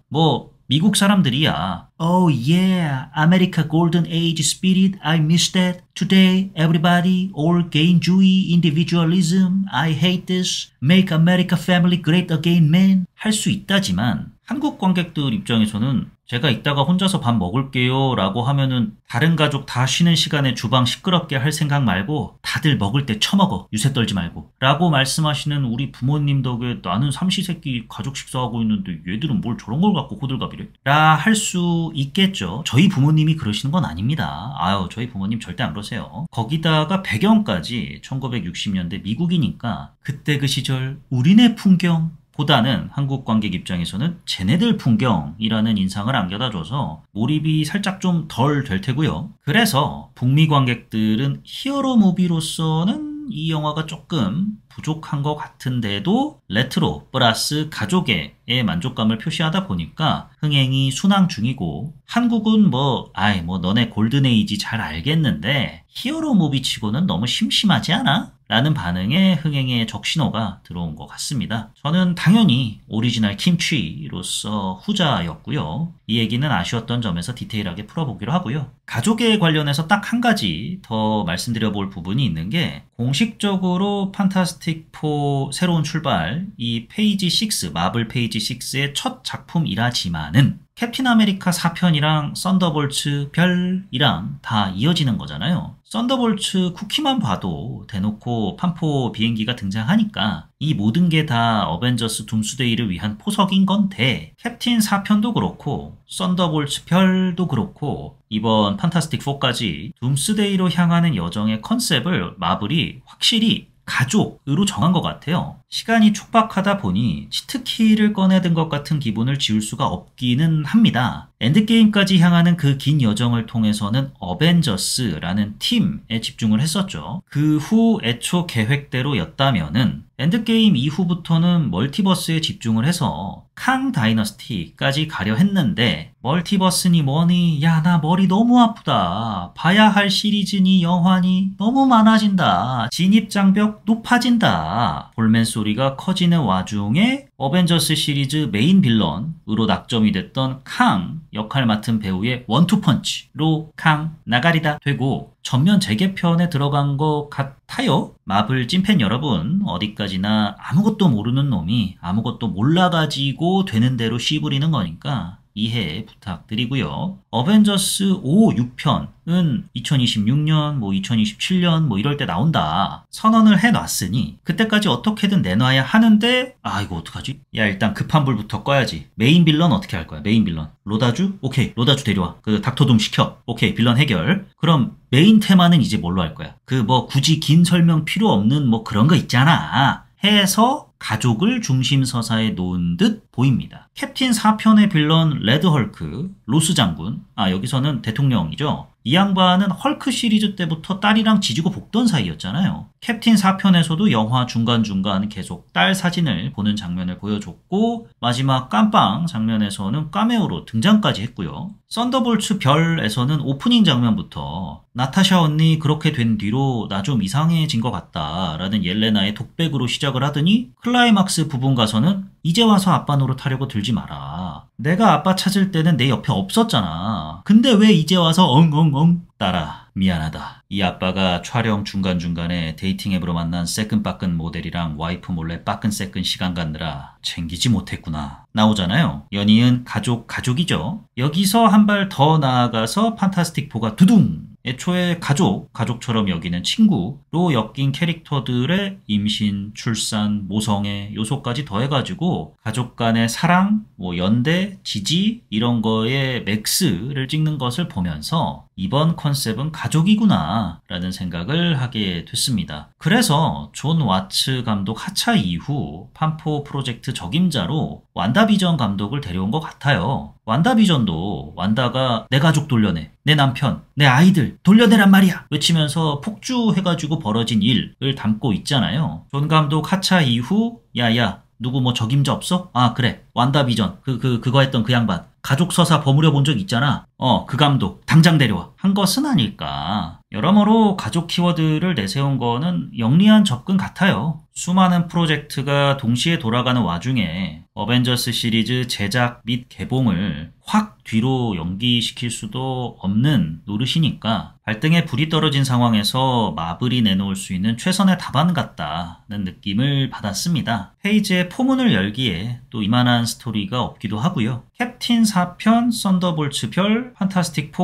B: 미국 사람들이야 Oh yeah, America Golden Age Spirit, I miss that. Today, everybody, all 개인주의, individualism, I hate this. Make America Family Great Again, man. 할 수 있다지만 한국 관객들 입장에서는 제가 이따가 혼자서 밥 먹을게요 라고 하면은 다른 가족 다 쉬는 시간에 주방 시끄럽게 할 생각 말고 다들 먹을 때 처먹어 유세 떨지 말고 라고 말씀하시는 우리 부모님 덕에 나는 삼시세끼 가족 식사하고 있는데 얘들은 뭘 저런 걸 갖고 호들갑이래 라 할 수 있겠죠. 저희 부모님이 그러시는 건 아닙니다. 저희 부모님 절대 안 그러세요. 거기다가 배경까지 1960년대 미국이니까 그때 그 시절 우리네 풍경 보다는 한국 관객 입장에서는 쟤네들 풍경이라는 인상을 안겨다줘서 몰입이 살짝 좀 덜 될 테고요. 그래서 북미 관객들은 히어로 무비로서는 이 영화가 조금 부족한 것 같은데도 레트로 플러스 가족의 정도의 만족감을 표시하다 보니까 흥행이 순항 중이고, 한국은 너네 골든에이지 잘 알겠는데 히어로 무비 치고는 너무 심심하지 않아? 라는 반응에 흥행의 적신호가 들어온 것 같습니다. 저는 당연히 오리지널 김치로서 후자였고요. 이 얘기는 아쉬웠던 점에서 디테일하게 풀어보기로 하고요. 가족에 관련해서 딱 한 가지 더 말씀드려 볼 부분이 있는 게, 공식적으로 판타스틱 4 새로운 출발, 이 페이지 6, 마블 페이지 6의 첫 작품이라지만은 캡틴 아메리카 4편이랑 썬더볼츠 별이랑 다 이어지는 거잖아요. 썬더볼츠 쿠키만 봐도 대놓고 판포 비행기가 등장하니까 이 모든 게 다 어벤져스 둠스데이를 위한 포석인 건데, 캡틴 4편도 그렇고 썬더볼츠 별도 그렇고 이번 판타스틱 4까지 둠스데이로 향하는 여정의 컨셉을 마블이 확실히 가족으로 정한 것 같아요. 시간이 촉박하다 보니 치트키를 꺼내든 것 같은 기분을 지울 수가 없기는 합니다. 엔드게임까지 향하는 그 긴 여정을 통해서는 어벤져스라는 팀에 집중을 했었죠. 그 후 애초 계획대로였다면은 엔드게임 이후부터는 멀티버스에 집중을 해서 캉 다이너스티까지 가려 했는데, 멀티버스니 뭐니, 야 나 머리 너무 아프다, 봐야 할 시리즈니 영화니 너무 많아진다, 진입장벽 높아진다, 볼멘 소리가 커지는 와중에 어벤져스 시리즈 메인 빌런으로 낙점이 됐던 캉 역할 맡은 배우의 원투펀치로 캉 나가리다 되고 전면 재개편에 들어간 것 같아요. 마블 찐팬 여러분, 어디까지나 아무것도 모르는 놈이 아무것도 몰라가지고 되는 대로 씨부리는 거니까 이해 부탁드리고요. 어벤져스 5, 6편은 2026년, 2027년 이럴 때 나온다 선언을 해놨으니 그때까지 어떻게든 내놔야 하는데, 이거 어떡하지? 야, 일단 급한 불부터 꺼야지. 메인 빌런 어떻게 할 거야? 메인 빌런 로다주? 오케이, 로다주 데려와. 그 닥터둠 시켜. 오케이, 빌런 해결. 그럼 메인 테마는 이제 뭘로 할 거야? 굳이 긴 설명 필요 없는 그런 거 있잖아 해서 가족을 중심 서사에 놓은 듯 보입니다. 캡틴 4편의 빌런 레드 헐크, 로스 장군, 여기서는 대통령이죠. 이 양반은 헐크 시리즈 때부터 딸이랑 지지고 볶던 사이였잖아요. 캡틴 4편에서도 영화 중간중간 계속 딸 사진을 보는 장면을 보여줬고, 마지막 깜빵 장면에서는 카메오로 등장까지 했고요. 썬더볼츠 별에서는 오프닝 장면부터 나타샤 언니 그렇게 된 뒤로 나 좀 이상해진 것 같다 라는 옐레나의 독백으로 시작을 하더니, 클라이막스 부분 가서는 이제 와서 아빠 노릇하려고 들지 마라. 내가 아빠 찾을 때는 내 옆에 없었잖아. 근데 왜 이제 와서 엉엉엉 따라. 미안하다. 이 아빠가 촬영 중간중간에 데이팅 앱으로 만난 새끈빠끈 모델이랑 와이프 몰래 빠끈새끈 시간 갖느라 챙기지 못했구나. 나오잖아요. 연이은 가족이죠. 여기서 한 발 더 나아가서 판타스틱 4가 두둥! 애초에 가족처럼 여기는 친구로 엮인 캐릭터들의 임신, 출산, 모성애 요소까지 더해가지고 가족 간의 사랑, 연대, 지지 이런 거에 맥스를 찍는 것을 보면서 이번 컨셉은 가족이구나 라는 생각을 하게 됐습니다. 그래서 존 와츠 감독 하차 이후 판포 프로젝트 적임자로 완다비전 감독을 데려온 것 같아요. 완다비전도 완다가 내 가족 돌려내, 내 남편, 내 아이들 돌려내란 말이야 외치면서 폭주해가지고 벌어진 일을 담고 있잖아요. 존 감독 하차 이후 야야 누구 적임자 없어? 그래 완다비전 그거 했던 그 양반 가족 서사 버무려 본 적 있잖아. 그 감독 당장 데려와 한 것은 아닐까. 여러모로 가족 키워드를 내세운 거는 영리한 접근 같아요. 수많은 프로젝트가 동시에 돌아가는 와중에 어벤져스 시리즈 제작 및 개봉을 확 뒤로 연기시킬 수도 없는 노릇이니까 발등에 불이 떨어진 상황에서 마블이 내놓을 수 있는 최선의 답안 같다는 느낌을 받았습니다. 페이지에 포문을 열기에 또 이만한 스토리가 없기도 하고요. 캡틴 4편, 썬더볼츠 별, 판타스틱 4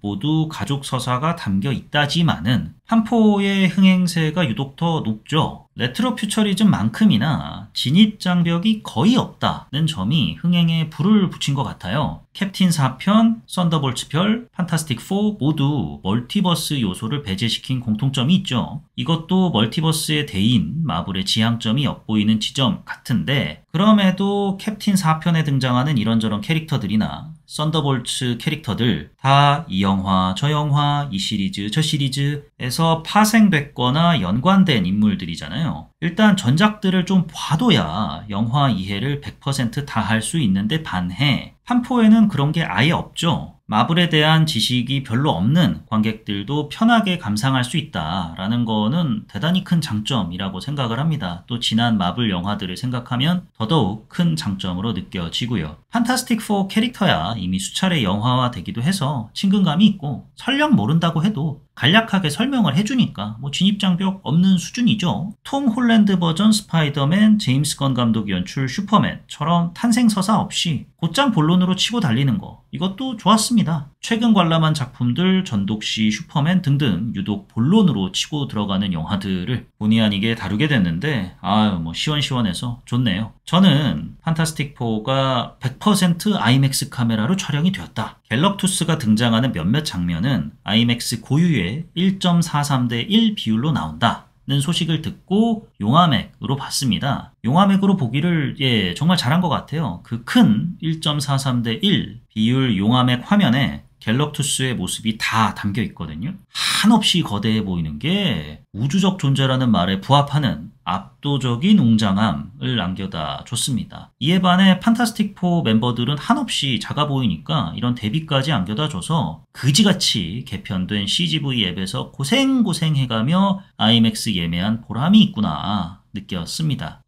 B: 모두 가족 서사가 담겨 있다지만은 판포의 흥행세가 유독 더 높죠. 레트로 퓨처리즘만큼이나 진입장벽이 거의 없다는 점이 흥행에 불을 붙인 것 같아요. 캡틴 4편, 썬더볼츠 별, 판타스틱 4 모두 멀티버스 요소를 배제시킨 공통점이 있죠. 이것도 멀티버스의 대인 마블의 지향점이 엿보이는 지점 같은데, 그럼에도 캡틴 4편에 등장하는 이런저런 캐릭터들이나 썬더볼츠 캐릭터들 다 이 영화, 저 영화, 이 시리즈, 저 시리즈에서 파생됐거나 연관된 인물들이잖아요. 일단 전작들을 좀 봐둬야 영화 이해를 100% 다 할 수 있는데 반해 판포에는 그런 게 아예 없죠. 마블에 대한 지식이 별로 없는 관객들도 편하게 감상할 수 있다라는 거는 대단히 큰 장점이라고 생각을 합니다. 또 지난 마블 영화들을 생각하면 더더욱 큰 장점으로 느껴지고요. 판타스틱 4 캐릭터야 이미 수차례 영화화되기도 해서 친근감이 있고 설령 모른다고 해도 간략하게 설명을 해주니까 뭐 진입장벽 없는 수준이죠. 톰 홀랜드 버전 스파이더맨, 제임스 건 감독 연출 슈퍼맨처럼 탄생서사 없이 곧장 본론으로 치고 달리는 거 이것도 좋았습니다. 최근 관람한 작품들 전독시 슈퍼맨 등등 유독 본론으로 치고 들어가는 영화들을 본의 아니게 다루게 됐는데 뭐 시원시원해서 좋네요. 저는 판타스틱 4가 100% 아이맥스 카메라로 촬영이 되었다. 갤럭투스가 등장하는 몇몇 장면은 아이맥스 고유의 1.43 대 1 비율로 나온다. 는 소식을 듣고 용화맥으로 봤습니다. 용화맥으로 보기를 정말 잘한 것 같아요. 그 큰 1.43 대 1 비율 용화맥 화면에 갤럭투스의 모습이 다 담겨 있거든요. 한없이 거대해 보이는 게 우주적 존재라는 말에 부합하는 압도적인 웅장함을 남겨다 줬습니다. 이에 반해 판타스틱 4 멤버들은 한없이 작아 보이니까 이런 대비까지 안겨다 줘서 그지같이 개편된 CGV 앱에서 고생고생해가며 아이맥스 예매한 보람이 있구나 느꼈습니다.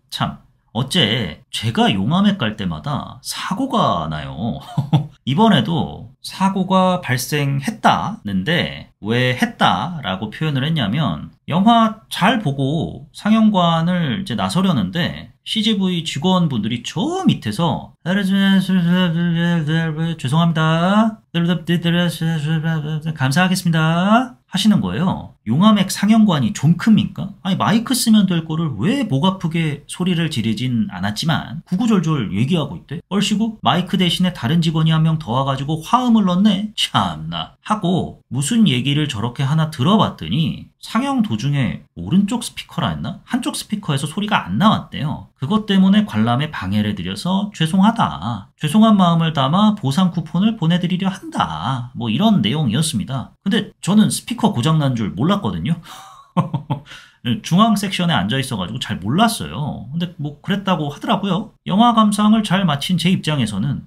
B: 참 어째 제가 용화맥 갈 때마다 사고가 나요. 이번에도 사고가 발생했다는데 왜 했다라고 표현을 했냐면 영화 잘 보고 상영관을 이제 나서려는데 CGV 직원분들이 저 밑에서 죄송합니다. 감사하겠습니다. 하시는 거예요. 용화맥 상영관이 좀 큽니까? 아니 마이크 쓰면 될 거를 왜 목 아프게 소리를 지르진 않았지만 구구절절 얘기하고 있대. 얼씨구 마이크 대신에 다른 직원이 한 명 더 와가지고 화음을 넣네? 참나 하고 무슨 얘기를 저렇게 하나 들어봤더니 상영 도중에 오른쪽 스피커라 했나? 한쪽 스피커에서 소리가 안 나왔대요. 그것 때문에 관람에 방해를 드려서 죄송하다. 죄송한 마음을 담아 보상 쿠폰을 보내드리려 한다. 뭐 이런 내용이었습니다. 근데 저는 스피커 고장난 줄 몰랐거든요. 중앙 섹션에 앉아 있어가지고 잘 몰랐어요. 근데 뭐 그랬다고 하더라고요. 영화 감상을 잘 마친 제 입장에서는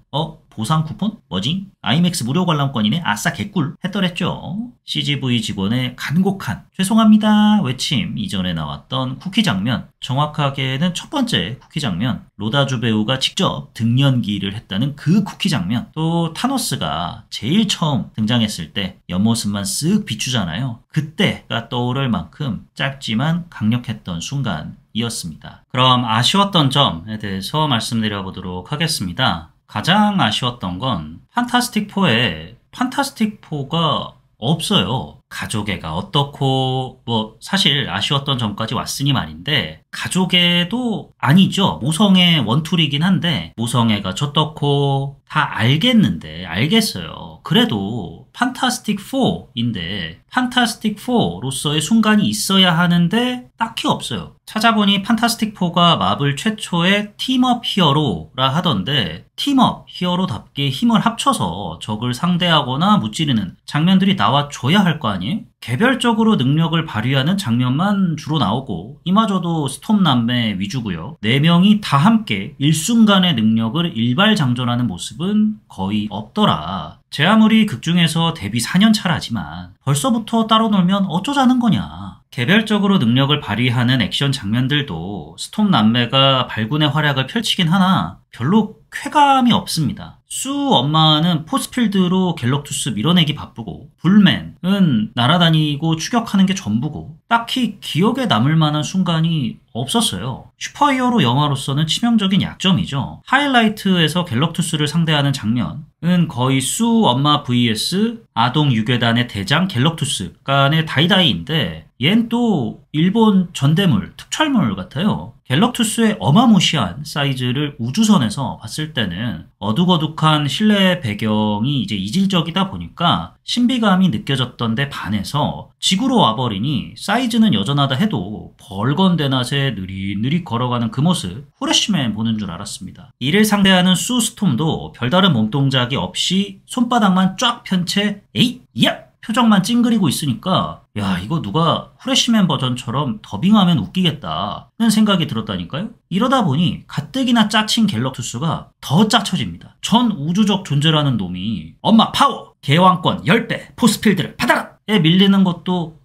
B: 보상 쿠폰? 뭐지? 아이맥스 무료 관람권이네? 아싸 개꿀 했더랬죠. CGV 직원의 간곡한 죄송합니다 외침 이전에 나왔던 쿠키 장면, 정확하게는 첫 번째 쿠키 장면, 로다주 배우가 직접 등연기를 했다는 그 쿠키 장면, 또 타노스가 제일 처음 등장했을 때 옆모습만 쓱 비추잖아요. 그때가 떠오를 만큼 짧지만 강력했던 순간이었습니다. 그럼 아쉬웠던 점에 대해서 말씀드려보도록 하겠습니다. 가장 아쉬웠던 건 판타스틱 4에 판타스틱 4가 없어요. 가족애가 어떻고 사실 아쉬웠던 점까지 왔으니 말인데 가족애도 아니죠. 모성애 원툴이긴 한데 모성애가 저떻고 다 알겠어요. 그래도 판타스틱 4인데 판타스틱 4로서의 순간이 있어야 하는데 딱히 없어요. 찾아보니 판타스틱 4가 마블 최초의 팀업 히어로라 하던데 팀업 히어로답게 힘을 합쳐서 적을 상대하거나 무찌르는 장면들이 나와줘야 할 거 아니에요? 개별적으로 능력을 발휘하는 장면만 주로 나오고 이마저도 스톰 남매 위주고요. 4명이 다 함께 일순간의 능력을 일발장전하는 모습은 거의 없더라. 제 아무리 극중에서 데뷔 4년 차라지만 벌써부터 따로 놀면 어쩌자는 거냐. 개별적으로 능력을 발휘하는 액션 장면들도 스톰 남매가 발군의 활약을 펼치긴 하나 별로 쾌감이 없습니다. 수 엄마는 포스필드로 갤럭투스 밀어내기 바쁘고 불맨은 날아다니고 추격하는 게 전부고 딱히 기억에 남을 만한 순간이 없었어요. 슈퍼히어로 영화로서는 치명적인 약점이죠. 하이라이트에서 갤럭투스를 상대하는 장면은 거의 수 엄마 vs 아동 유괴단의 대장 갤럭투스 간의 다이다이인데 얜 또 일본 전대물, 특촬물 같아요. 갤럭투스의 어마무시한 사이즈를 우주선에서 봤을 때는 어둑어둑한 실내 배경이 이제 이질적이다 보니까 신비감이 느껴졌던데 반해서 지구로 와버리니 사이즈는 여전하다 해도 벌건 대낮에 느릿느릿 걸어가는 그 모습 후레쉬맨 보는 줄 알았습니다. 이를 상대하는 수스톰도 별다른 몸동작이 없이 손바닥만 쫙 편 채 에잇! 야! 표정만 찡그리고 있으니까 야 이거 누가 후레쉬맨 버전처럼 더빙하면 웃기겠다는 생각이 들었다니까요. 이러다 보니 가뜩이나 짜친 갤럭투스가 더 짜쳐집니다. 전 우주적 존재라는 놈이 엄마 파워! 개왕권 10배 포스필드를 받아라! 에 밀리는 것도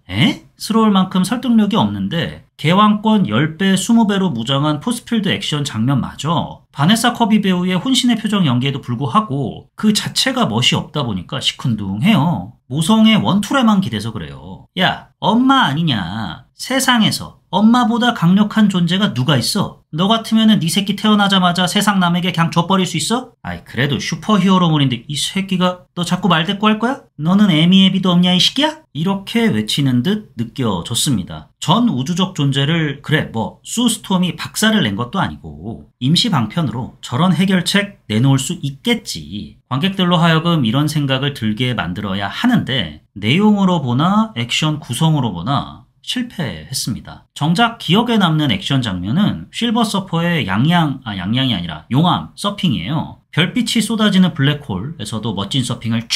B: 스러울 만큼 설득력이 없는데 개왕권 10배 20배로 무장한 포스필드 액션 장면마저 바네사 커비 배우의 혼신의 표정 연기에도 불구하고 그 자체가 멋이 없다 보니까 시큰둥해요. 모성의 원툴에만 기대서 그래요. 야 엄마 아니냐. 세상에서 엄마보다 강력한 존재가 누가 있어? 너 같으면은 네 새끼 태어나자마자 세상 남에게 그냥 줘버릴 수 있어? 아이 그래도 슈퍼히어로물인데 이 새끼가 너 자꾸 말대꾸 할 거야? 너는 애미애비도 없냐 이 새끼야? 이렇게 외치는 듯 느껴졌습니다. 전 우주적 존재를 그래 뭐 수스톰이 박살을 낸 것도 아니고 임시 방편으로 저런 해결책 내놓을 수 있겠지. 관객들로 하여금 이런 생각을 들게 만들어야 하는데 내용으로 보나 액션 구성으로 보나 실패했습니다. 정작 기억에 남는 액션 장면은 실버 서퍼의 양양이 아니라 용암 서핑이에요. 별빛이 쏟아지는 블랙홀에서도 멋진 서핑을 쫙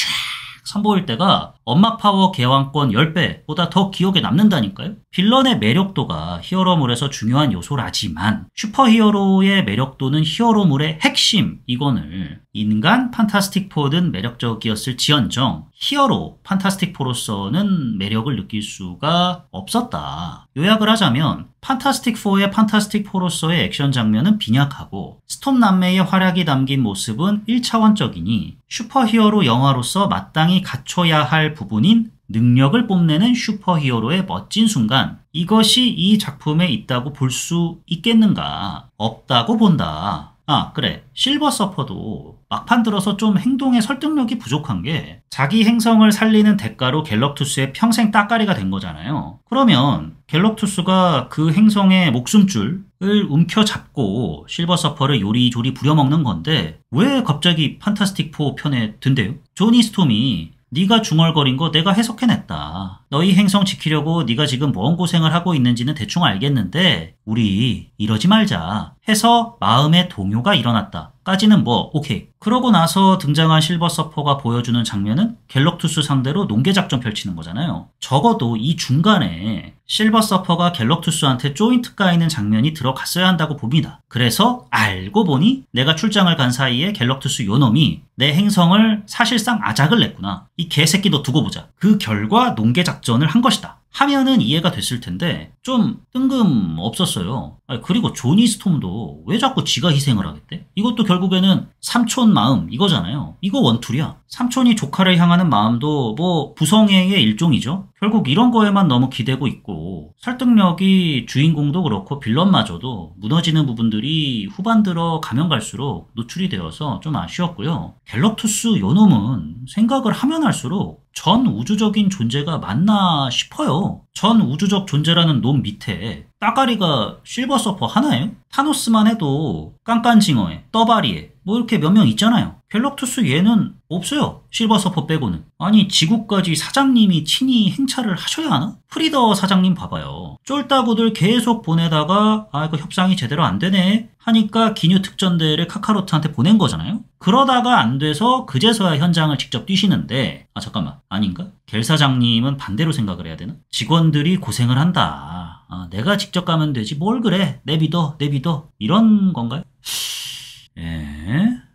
B: 선보일 때가 엄마 파워 개왕권 10배보다 더 기억에 남는다니까요. 빌런의 매력도가 히어로물에서 중요한 요소라지만 슈퍼히어로의 매력도는 히어로물의 핵심 이건을 인간 판타스틱 포는 매력적이었을 지언정 히어로 판타스틱 포로서는 매력을 느낄 수가 없었다. 요약을 하자면 판타스틱 4의 판타스틱 포로서의 액션 장면은 빈약하고 스톰 남매의 활약이 담긴 모습은 1차원적이니 슈퍼히어로 영화로서 마땅히 갖춰야 할 부분인 능력을 뽐내는 슈퍼히어로의 멋진 순간 이것이 이 작품에 있다고 볼 수 있겠는가? 없다고 본다. 아 그래 실버 서퍼도 막판 들어서 좀 행동에 설득력이 부족한 게 자기 행성을 살리는 대가로 갤럭투스의 평생 따까리가 된 거잖아요. 그러면 갤럭투스가 그 행성의 목숨줄을 움켜잡고 실버 서퍼를 요리조리 부려먹는 건데 왜 갑자기 판타스틱 4 편에 든대요? 조니 스톰이 네가 중얼거린 거 내가 해석해냈다. 너희 행성 지키려고 네가 지금 뭔 고생을 하고 있는지는 대충 알겠는데 우리 이러지 말자 해서 마음의 동요가 일어났다. 까지는 뭐 오케이. 그러고 나서 등장한 실버 서퍼가 보여주는 장면은 갤럭투스 상대로 농계작전 펼치는 거잖아요. 적어도 이 중간에 실버 서퍼가 갤럭투스한테 조인트 까이는 장면이 들어갔어야 한다고 봅니다. 그래서 알고 보니 내가 출장을 간 사이에 갤럭투스 요놈이 내 행성을 사실상 아작을 냈구나. 이 개새끼도 두고 보자. 그 결과 농계작전을 한 것이다. 하면은 이해가 됐을 텐데 좀 뜬금없었어요. 그리고 조니 스톰도 왜 자꾸 지가 희생을 하겠대? 이것도 결국에는 삼촌 마음 이거잖아요. 이거 원툴이야. 삼촌이 조카를 향하는 마음도 뭐 부성애의 일종이죠. 결국 이런 거에만 너무 기대고 있고 설득력이 주인공도 그렇고 빌런마저도 무너지는 부분들이 후반 들어 가면 갈수록 노출이 되어서 좀 아쉬웠고요. 갤럭투스 요놈은 생각을 하면 할수록 전 우주적인 존재가 맞나 싶어요. 전 우주적 존재라는 놈 밑에 따가리가 실버 서퍼 하나예요? 타노스만 해도 깐깐징어에 떠바리에 뭐 이렇게 몇 명 있잖아요. 갤럭투스 얘는 없어요. 실버 서퍼 빼고는. 아니 지구까지 사장님이 친히 행차를 하셔야 하나? 프리더 사장님 봐봐요. 쫄따구들 계속 보내다가 이거 협상이 제대로 안 되네 하니까 기뉴 특전대를 카카로트한테 보낸 거잖아요. 그러다가 안 돼서 그제서야 현장을 직접 뛰시는데 잠깐만 아닌가? 겔 사장님은 반대로 생각을 해야 되나? 직원들이 고생을 한다. 내가 직접 가면 되지 뭘 그래 내 믿어 이런 건가요?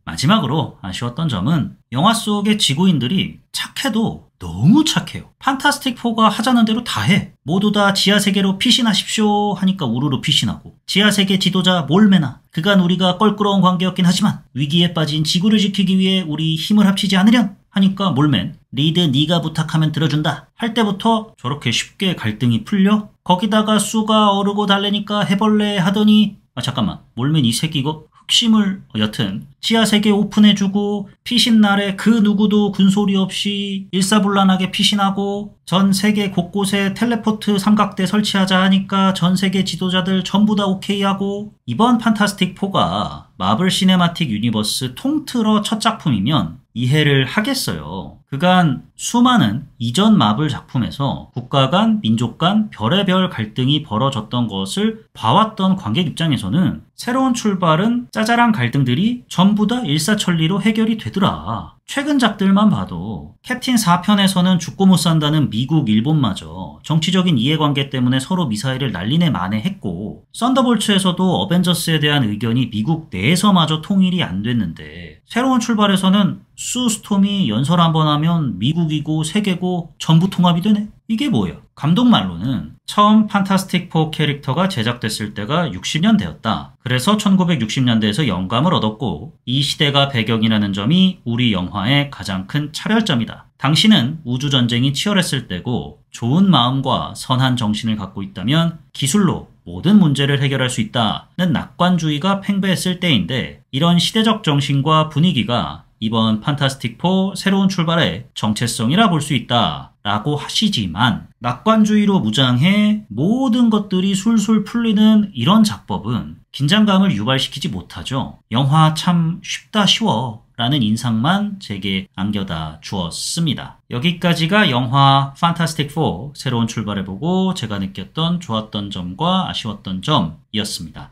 B: 마지막으로 아쉬웠던 점은 영화 속의 지구인들이 착해도 너무 착해요. 판타스틱 4가 하자는 대로 다 해. 모두 다 지하세계로 피신하십시오 하니까 우르르 피신하고 지하세계 지도자 몰메나 그간 우리가 껄끄러운 관계였긴 하지만 위기에 빠진 지구를 지키기 위해 우리 힘을 합치지 않으련 하니까 몰맨 리드 네가 부탁하면 들어준다 할 때부터 저렇게 쉽게 갈등이 풀려? 거기다가 수가 어르고 달래니까 해벌레 하더니 잠깐만 몰맨 이 새끼 이거 흑심을 여튼 지하세계 오픈해주고 피신날에 그 누구도 군소리 없이 일사불란하게 피신하고 전 세계 곳곳에 텔레포트 삼각대 설치하자 하니까 전 세계 지도자들 전부 다 오케이 하고 이번 판타스틱4가 마블 시네마틱 유니버스 통틀어 첫 작품이면 이해를 하겠어요. 그간 수많은 이전 마블 작품에서 국가 간, 민족 간 별의별 갈등이 벌어졌던 것을 봐왔던 관객 입장에서는 새로운 출발은 짜잘한 갈등들이 전부 다 일사천리로 해결이 되더라. 최근작들만 봐도 캡틴 4편에서는 죽고 못 산다는 미국, 일본마저 정치적인 이해관계 때문에 서로 미사일을 날리네 마네 했고 썬더볼츠에서도 어벤져스에 대한 의견이 미국 내에서마저 통일이 안 됐는데 새로운 출발에서는 수 스톰이 연설 한번 하면 미국이고 세계고 전부 통합이 되네? 이게 뭐야? 감독 말로는 처음 판타스틱4 캐릭터가 제작됐을 때가 60년 대였다. 그래서 1960년대에서 영감을 얻었고 이 시대가 배경이라는 점이 우리 영화의 가장 큰 차별점이다. 당시는 우주전쟁이 치열했을 때고 좋은 마음과 선한 정신을 갖고 있다면 기술로 모든 문제를 해결할 수 있다는 낙관주의가 팽배했을 때인데 이런 시대적 정신과 분위기가 이번 판타스틱4 새로운 출발의 정체성이라 볼 수 있다 라고 하시지만 낙관주의로 무장해 모든 것들이 술술 풀리는 이런 작법은 긴장감을 유발시키지 못하죠. 영화 참 쉽다 쉬워 라는 인상만 제게 안겨다 주었습니다. 여기까지가 영화 판타스틱4 새로운 출발을 보고 제가 느꼈던 좋았던 점과 아쉬웠던 점이었습니다.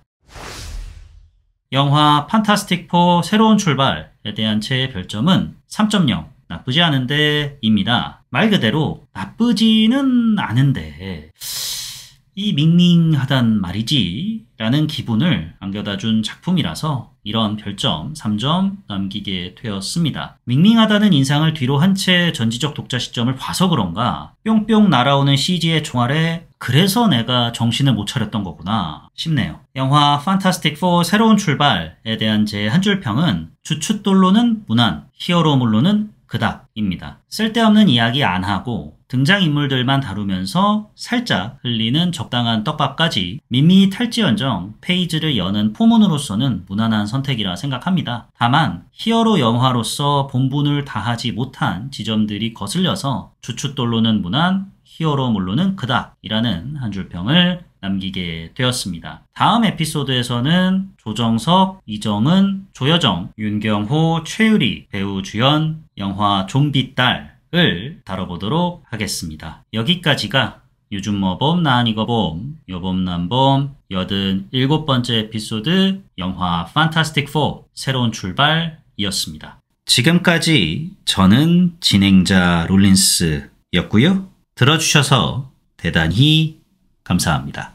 B: 영화 판타스틱4 새로운 출발에 대한 제 별점은 3.0 나쁘지 않은데 입니다. 말 그대로 나쁘지는 않은데 이 밍밍하단 말이지 라는 기분을 안겨다준 작품이라서 이런 별점 3점 남기게 되었습니다. 밍밍하다는 인상을 뒤로 한 채 전지적 독자 시점을 봐서 그런가 뿅뿅 날아오는 CG의 총알에 그래서 내가 정신을 못 차렸던 거구나 싶네요. 영화 판타스틱4 새로운 출발에 대한 제 한 줄 평은 주춧돌로는 무난, 히어로물로는 그닥입니다. 쓸데없는 이야기 안 하고 등장인물들만 다루면서 살짝 흘리는 적당한 떡밥까지 밋밋할지언정 페이지를 여는 포문으로서는 무난한 선택이라 생각합니다. 다만 히어로 영화로서 본분을 다하지 못한 지점들이 거슬려서 주춧돌로는 무난, 히어로물로는 그닥이라는 한 줄 평을 남기게 되었습니다. 다음 에피소드에서는 조정석, 이정은, 조여정, 윤경호, 최유리, 배우 주연, 영화 좀비 딸을 다뤄보도록 하겠습니다. 여기까지가 요즘 뭐봄 난 이거 봄 요봄 난봄 87번째 에피소드 영화 판타스틱4 새로운 출발이었습니다. 지금까지 저는 진행자 롤린스였고요. 들어주셔서 대단히 감사합니다.